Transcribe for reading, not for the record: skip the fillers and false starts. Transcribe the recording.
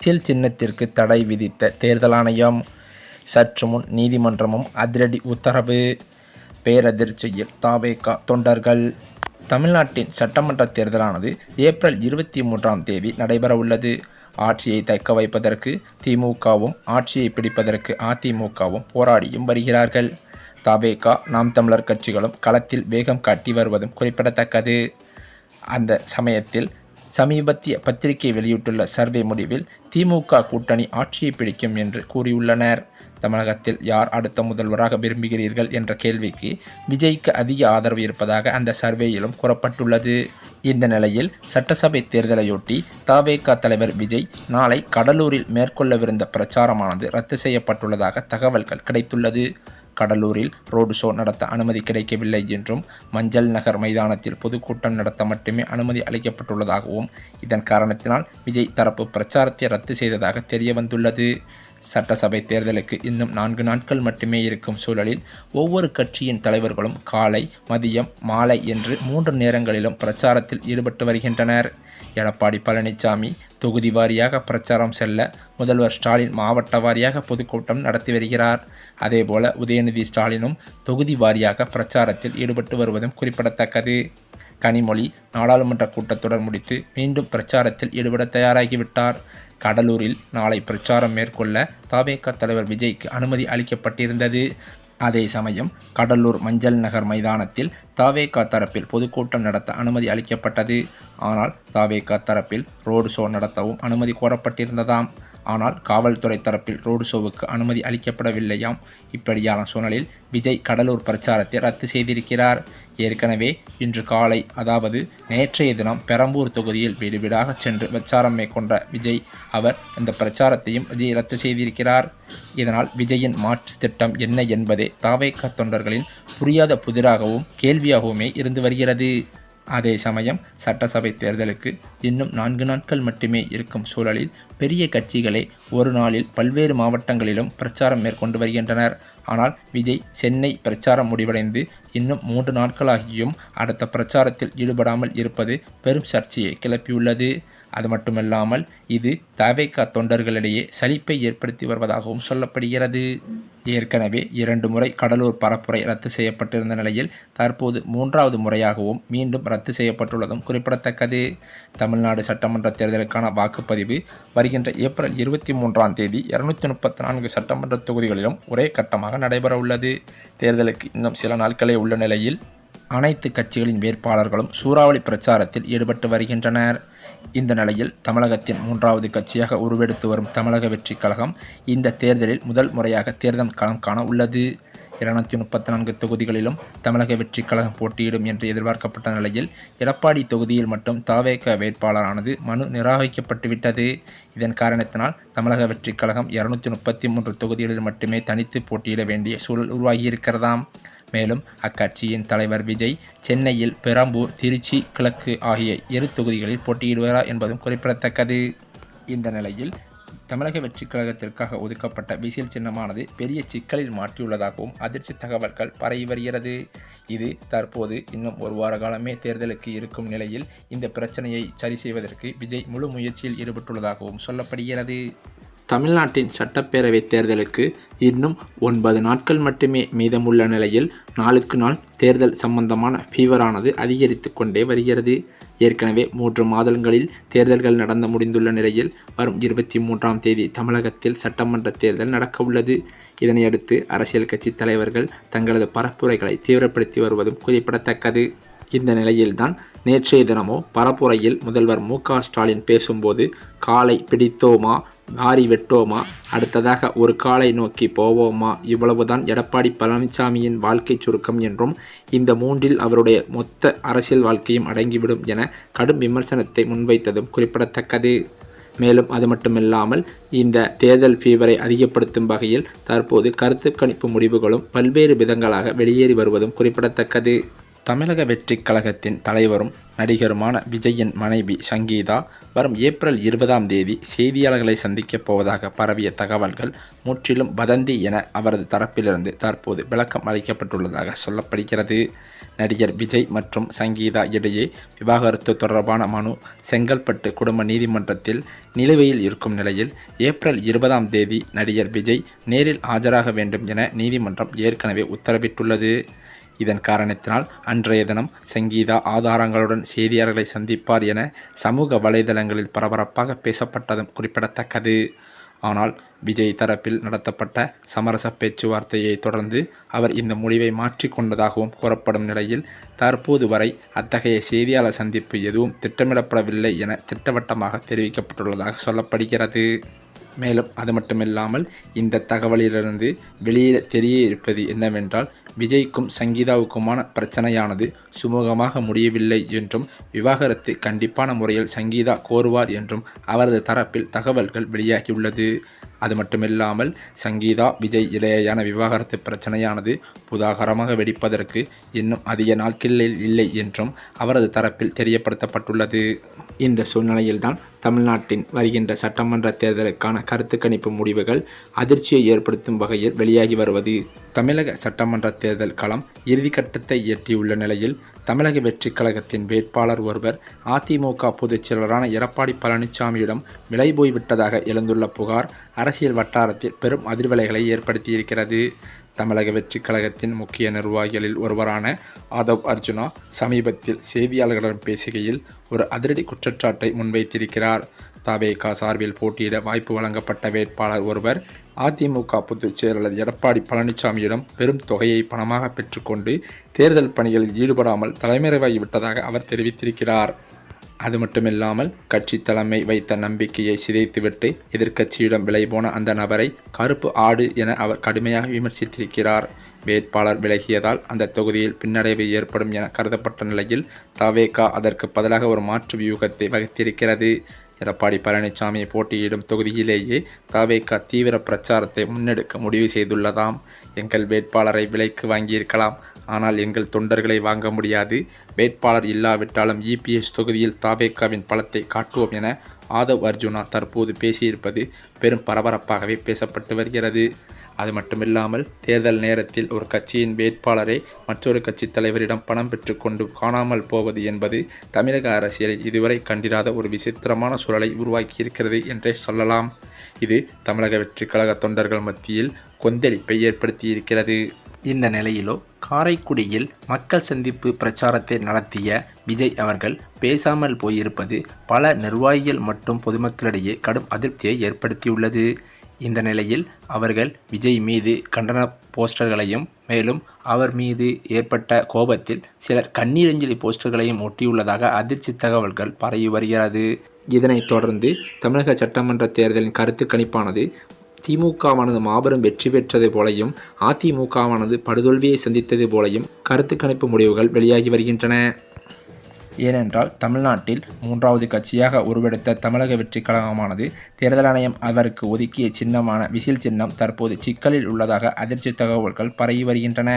அரசியல் சின்னத்திற்கு தடை விதித்த தேர்தல் ஆணையம். சற்று முன் நீதிமன்றமும் அதிரடி உத்தரவு. பேரதிர்ச்சியில் தவேகா தொண்டர்கள். தமிழ்நாட்டின் சட்டமன்ற தேர்தலானது ஏப்ரல் 23ஆம் தேதி நடைபெறவுள்ளது. ஆட்சியை தக்க வைப்பதற்கு திமுகவும் ஆட்சியை பிடிப்பதற்கு அதிமுகவும் போராடியும் வருகிறார்கள். தவேகா நாம் தமிழர் கட்சிகளும் களத்தில் வேகம் காட்டி வருவதும் குறிப்பிடத்தக்கது. அந்த சமயத்தில் சமீபத்திய பத்திரிகை வெளியிட்டுள்ள சர்வே முடிவில் திமுக கூட்டணி ஆட்சியை பிடிக்கும் என்று கூறியுள்ளனர். தமிழகத்தில் யார் அடுத்த முதல்வராக விரும்புகிறீர்கள் என்ற கேள்விக்கு விஜய்க்கு அதிக ஆதரவு இருப்பதாக அந்த சர்வேயிலும் கூறப்பட்டுள்ளது. இந்த நிலையில் சட்டசபை தேர்தலையொட்டி தவேகா தலைவர் விஜய் நாளை கடலூரில் மேற்கொள்ளவிருந்த பிரச்சாரமானது ரத்து செய்யப்பட்டுள்ளதாக தகவல்கள் கிடைத்துள்ளது. கடலூரில் ரோடு ஷோ நடத்த அனுமதி கிடைக்கவில்லை என்றும் மஞ்சள் நகர் மைதானத்தில் பொதுக்கூட்டம் நடத்த மட்டுமே அனுமதி அளிக்கப்பட்டுள்ளதாகவும் இதன் காரணத்தினால் விஜய் தரப்பு பிரச்சாரத்தை ரத்து செய்ததாக தெரிய வந்துள்ளது. சட்டசபை தேர்தலுக்கு இன்னும் 4 நாட்கள் மட்டுமே இருக்கும் சூழலில் ஒவ்வொரு கட்சியின் தலைவர்களும் காலை, மதியம், மாலை என்று 3 நேரங்களிலும் பிரச்சாரத்தில் ஈடுபட்டு வருகின்றனர். எடப்பாடி பழனிசாமி தொகுதி வாரியாக பிரச்சாரம் செல்ல, முதல்வர் ஸ்டாலின் மாவட்ட வாரியாக பொதுக்கூட்டம் நடத்தி வருகிறார். அதேபோல உதயநிதி ஸ்டாலினும் தொகுதி வாரியாக பிரச்சாரத்தில் ஈடுபட்டு வருவதும் குறிப்பிடத்தக்கது. கனிமொழி நாடாளுமன்ற கூட்டத்தொடர் முடித்து மீண்டும் பிரச்சாரத்தில் ஈடுபட தயாராகிவிட்டார். கடலூரில் நாளை பிரச்சாரம் மேற்கொள்ள தவேகா தலைவர் விஜய்க்கு அனுமதி அளிக்கப்பட்டிருந்தது. அதே சமயம் கடலூர் மஞ்சள் நகர் மைதானத்தில் தவேகா தரப்பில் பொதுக்கூட்டம் நடத்த அனுமதி அளிக்கப்பட்டது. ஆனால் தவேகா தரப்பில் ரோடு ஷோ நடத்தவும் அனுமதி கோரப்பட்டிருந்ததாம். ஆனால் காவல்துறை தரப்பில் ரோடு ஷோவுக்கு அனுமதி அளிக்கப்படவில்லையாம். இப்படியான சூழலில் விஜய் கடலூர் பிரச்சாரத்தை ரத்து செய்திருக்கிறார். ஏற்கனவே இன்று காலை, அதாவது நேற்றைய தினம் பெரம்பூர் தொகுதியில் வீடு வீடாக சென்று பிரச்சாரம் மேற்கொண்ட விஜய் இந்த பிரச்சாரத்தையும் விஜய் ரத்து செய்திருக்கிறார். இதனால் விஜயின் மாற்று திட்டம் என்ன என்பதே தவேகா தொண்டர்களின் புரியாத புதிராகவும் கேள்வியாகவுமே இருந்து வருகிறது. அதே சமயம் சட்டசபை தேர்தலுக்கு இன்னும் 4 நாட்கள் மட்டுமே இருக்கும் சூழலில் பெரிய கட்சிகளே ஒரு நாளில் பல்வேறு மாவட்டங்களிலும் பிரச்சாரம் மேற்கொண்டு வருகின்றனர். ஆனால் விஜய் சென்னை பிரச்சாரம் முடிவடைந்து இன்னும் 3 நாட்களாகியும் அடுத்த பிரச்சாரத்தில் ஈடுபடாமல் இருப்பது பெரும் சர்ச்சையை கிளப்பியுள்ளது. அது மட்டுமல்லாமல் இது தவேகா தொண்டர்களிடையே சலிப்பை ஏற்படுத்தி வருவதாகவும் சொல்லப்படுகிறது. ஏற்கனவே 2 முறை கடலூர் பரப்புரை ரத்து செய்யப்பட்டிருந்த நிலையில் தற்போது 3வது முறையாகவும் மீண்டும் ரத்து செய்யப்பட்டுள்ளதும் குறிப்பிடத்தக்கது. தமிழ்நாடு சட்டமன்ற தேர்தலுக்கான வாக்குப்பதிவு வருகின்ற ஏப்ரல் 23ஆம் தேதி 234 சட்டமன்ற தொகுதிகளிலும் ஒரே கட்டமாக நடைபெறவுள்ளது. தேர்தலுக்கு இன்னும் சில நாட்களே உள்ள நிலையில் அனைத்து கட்சிகளின் வேட்பாளர்களும் சூறாவளி பிரச்சாரத்தில் ஈடுபட்டு வருகின்றனர். இந்த நிலையில் தமிழகத்தின் 3வது கட்சியாக உருவெடுத்து வரும் தமிழக வெற்றிக் கழகம் இந்த தேர்தலில் முதல் முறையாக தேர்தல் களம் காண உள்ளது. 234 தொகுதிகளிலும் தமிழக வெற்றிக் கழகம் போட்டியிடும் என்று எதிர்பார்க்கப்பட்ட நிலையில் எடப்பாடி தொகுதியில் மட்டும் தவேகா வேட்பாளரானது மனு நிராகரிக்கப்பட்டுவிட்டது. இதன் காரணத்தினால் தமிழக வெற்றிக் கழகம் 233 தொகுதிகளில் மட்டுமே தனித்து போட்டியிட வேண்டிய சூழல் உருவாகியிருக்கிறதாம். மேலும் அக்கட்சியின் தலைவர் விஜய் சென்னையில் பெரம்பூர், திருச்சி கிழக்கு ஆகிய 2 தொகுதிகளில் போட்டியிடுவார் என்பதும் குறிப்பிடத்தக்கது. இந்த நிலையில் தமிழக வெற்றிக் கழகத்திற்காக ஒதுக்கப்பட்ட விசில் சின்னமானது பெரிய சிக்கலில் மாற்றியுள்ளதாகவும் அதிர்ச்சி தகவல்கள் பரவி வருகிறது. இது தற்போது இன்னும் 1 வார காலமே தேர்தலுக்கு இருக்கும் நிலையில் இந்த பிரச்சனையை சரி செய்வதற்கு விஜய் முழு முயற்சியில் ஈடுபட்டுள்ளதாகவும் சொல்லப்படுகிறது. தமிழ்நாட்டின் சட்டப்பேரவை தேர்தலுக்கு இன்னும் 9 நாட்கள் மட்டுமே மீதமுள்ள நிலையில் நாளுக்கு நாள் தேர்தல் சம்பந்தமான ஃபீவரானது அதிகரித்து கொண்டே வருகிறது. ஏற்கனவே 3 மாதங்களில் தேர்தல்கள் நடந்து முடிந்துள்ள நிலையில் வரும் 23ஆம் தேதி தமிழகத்தில் சட்டமன்ற தேர்தல் நடக்க உள்ளது. இதனையடுத்து அரசியல் கட்சி தலைவர்கள் தங்களது பரப்புரைகளை தீவிரப்படுத்தி வருவதும் குறிப்பிடத்தக்கது. இந்த நிலையில்தான் நேற்றைய தினமோ பரப்புரையில் முதல்வர் மு.க.ஸ்டாலின் பேசும்போது காலை பிடித்தோமா, வாரி வெட்டோமா, அடுத்ததாக ஒரு காலை நோக்கி போவோமா, இவ்வளவுதான் எடப்பாடி பழனிசாமியின் வாழ்க்கை சுருக்கம் என்றும் இந்த 3இல் அவருடைய மொத்த அரசியல் வாழ்க்கையும் அடங்கிவிடும் என கடும் விமர்சனத்தை முன்வைத்ததும் குறிப்பிடத்தக்கது. மேலும் அது மட்டுமில்லாமல் இந்த தேர்தல் ஃபீவரை அதிகப்படுத்தும் வகையில் தற்போது கருத்து கணிப்பு முடிவுகளும் பல்வேறு விதங்களாக வெளியேறி வருவதும் குறிப்பிடத்தக்கது. தமிழக வெற்றிக் கழகத்தின் தலைவரும் நடிகருமான விஜயின் மனைவி சங்கீதா வரும் ஏப்ரல் 20ஆம் தேதி செய்தியாளர்களை சந்திக்கப் போவதாக பரவிய தகவல்கள் முற்றிலும் வதந்தி என அவரது தரப்பிலிருந்து தற்போது விளக்கம் அளிக்கப்பட்டுள்ளதாக சொல்லப்படுகிறது. நடிகர் விஜய் மற்றும் சங்கீதா இடையே விவாகரத்து தொடர்பான மனு செங்கல்பட்டு குடும்ப நீதிமன்றத்தில் நிலுவையில் இருக்கும் நிலையில் ஏப்ரல் 20ஆம் தேதி நடிகர் விஜய் நேரில் ஆஜராக வேண்டும் என நீதிமன்றம் ஏற்கனவே உத்தரவிட்டுள்ளது. இதன் காரணத்தினால் அன்றைய தினம் சங்கீதா ஆதாரங்களுடன் செய்தியாளர்களை சந்திப்பார் என சமூக வலைதளங்களில் பரபரப்பாக பேசப்பட்டதும் குறிப்பிடத்தக்கது. ஆனால் விஜய் தரப்பில் நடத்தப்பட்ட சமரச பேச்சுவார்த்தையை தொடர்ந்து அவர் இந்த முடிவை மாற்றிக்கொண்டதாகவும் கூறப்படும் நிலையில் தற்போது வரை அத்தகைய செய்தியாளர் சந்திப்பு எதுவும் திட்டமிடப்படவில்லை என திட்டவட்டமாக தெரிவிக்கப்பட்டுள்ளதாக சொல்லப்படுகிறது. மேலும் அது மட்டுமில்லாமல் இந்த தகவலிலிருந்து வெளியே தெரிய இருப்பது என்னவென்றால் விஜய்க்கும் சங்கீதாவுக்குமான பிரச்சனையானது சுமூகமாக முடியவில்லை என்றும் விவாகரத்து கண்டிப்பான முறையில் சங்கீதா கோருவார் என்றும் அவரது தரப்பில் தகவல்கள் வெளியாகியுள்ளது. அது மட்டுமில்லாமல் சங்கீதா விஜய் இடையேயான விவாகரத்து பிரச்சனையானது புதாகரமாக வெடிப்பதற்கு இன்னும் அதிக நாட்களில் இல்லை என்றும் அவரது தரப்பில் தெரியப்படுத்தப்பட்டுள்ளது. இந்த சூழ்நிலையில்தான் தமிழ்நாட்டின் வருகின்ற சட்டமன்ற தேர்தலுக்கான கருத்து கணிப்பு முடிவுகள் அதிர்ச்சியை ஏற்படுத்தும் வகையில் வெளியாகி வருவது. தமிழக சட்டமன்ற தேர்தல் களம் இறுதிக்கட்டத்தை எட்டியுள்ள நிலையில் தமிழக வெற்றிக் கழகத்தின் வேட்பாளர் ஒருவர் அதிமுக பொதுச் செயலரான எடப்பாடி பழனிசாமியிடம் விலை போய்விட்டதாக எழுந்துள்ள புகார் அரசியல் வட்டாரத்தில் பெரும் அதிர்வலைகளை ஏற்படுத்தியிருக்கிறது. தமிழக வெற்றிக் கழகத்தின் முக்கிய நிர்வாகிகளில் ஒருவரான ஆதவ் அர்ஜுனா சமீபத்தில் செய்தியாளர்களிடம் பேசுகையில் ஒரு அதிரடி குற்றச்சாட்டை முன்வைத்திருக்கிறார். தவேகா சார்பில் போட்டியிட வாய்ப்பு வழங்கப்பட்ட வேட்பாளர் ஒருவர் அதிமுக பொதுச் செயலாளர் எடப்பாடி பழனிசாமியிடம் பெரும் தொகையை பணமாக பெற்றுக்கொண்டு தேர்தல் பணிகளில் ஈடுபடாமல் தலைமறைவாகிவிட்டதாக அவர் தெரிவித்திருக்கிறார். அது மட்டுமில்லாமல் கட்சி தலைமை வைத்த நம்பிக்கையை சிதைத்துவிட்டு எதிர்க்கட்சியிடம் விலை போன அந்த நபரை கருப்பு ஆடு என அவர் கடுமையாக விமர்சித்திருக்கிறார். வேட்பாளர் விலகியதால் அந்த தொகுதியில் பின்னடைவு ஏற்படும் என கருதப்பட்ட நிலையில் தவேகா அதற்கு பதிலாக ஒரு மாற்று வியூகத்தை வகுத்திருக்கிறது. எடப்பாடி பழனிசாமி போட்டியிடும் தொகுதியிலேயே தவேகா தீவிர பிரச்சாரத்தை முன்னெடுக்க முடிவு செய்துள்ளதாம். எங்கள் வேட்பாளரை விலைக்கு வாங்கியிருக்கலாம், ஆனால் எங்கள் தொண்டர்களை வாங்க முடியாது. வேட்பாளர் இல்லாவிட்டாலும் இபிஎஸ் தொகுதியில் தவேகாவின் பலத்தை காட்டுவோம் என ஆதவ் அர்ஜுனா தற்போது பேசியிருப்பது பெரும் பரபரப்பாகவே பேசப்பட்டு வருகிறது. அது மட்டுமில்லாமல் தேர்தல் நேரத்தில் ஒரு கட்சியின் வேட்பாளரை மற்றொரு கட்சி தலைவரிடம் பணம் பெற்றுக்கொண்டு காணாமல் போவது என்பது தமிழக அரசியலில் இதுவரை கண்டிராத ஒரு விசித்திரமான சூழலை உருவாக்கியிருக்கிறது என்றே சொல்லலாம். இது தமிழக வெற்றிக் கழக தொண்டர்கள் மத்தியில் கொந்தளிப்பை ஏற்படுத்தியிருக்கிறது. இந்த நிலையிலோ காரைக்குடியில் மக்கள் சந்திப்பு பிரச்சாரத்தை நடத்திய விஜய் அவர்கள் பேசாமல் போயிருப்பது பல நிர்வாகிகள் மற்றும் பொதுமக்களிடையே கடும் அதிருப்தியை ஏற்படுத்தியுள்ளது. இந்த நிலையில் அவர்கள் விஜய் மீது கண்டன போஸ்டர்களையும் மேலும் அவர் மீது ஏற்பட்ட கோபத்தில் சிலர் கண்ணீரஞ்சலி போஸ்டர்களையும் ஒட்டியுள்ளதாக அதிர்ச்சி தகவல்கள் பரவி வருகிறது. இதனைத் தொடர்ந்து தமிழக சட்டமன்ற தேர்தலின் கருத்து கணிப்பானது திமுகவானது மாபெரும் வெற்றி பெற்றது போலையும் அதிமுகவானது படுதோல்வியை சந்தித்தது போலையும் கருத்து கணிப்பு முடிவுகள் வெளியாகி வருகின்றன. ஏனென்றால் தமிழ்நாட்டில் 3வது கட்சியாக உருவெடுத்த தமிழக வெற்றிக் கழகமானது தேர்தல் ஆணையம் அவருக்கு ஒதுக்கிய சின்னமான விசில் சின்னம் தற்போது சிக்கலில் உள்ளதாக அதிர்ச்சி தகவல்கள் பரவி வருகின்றன.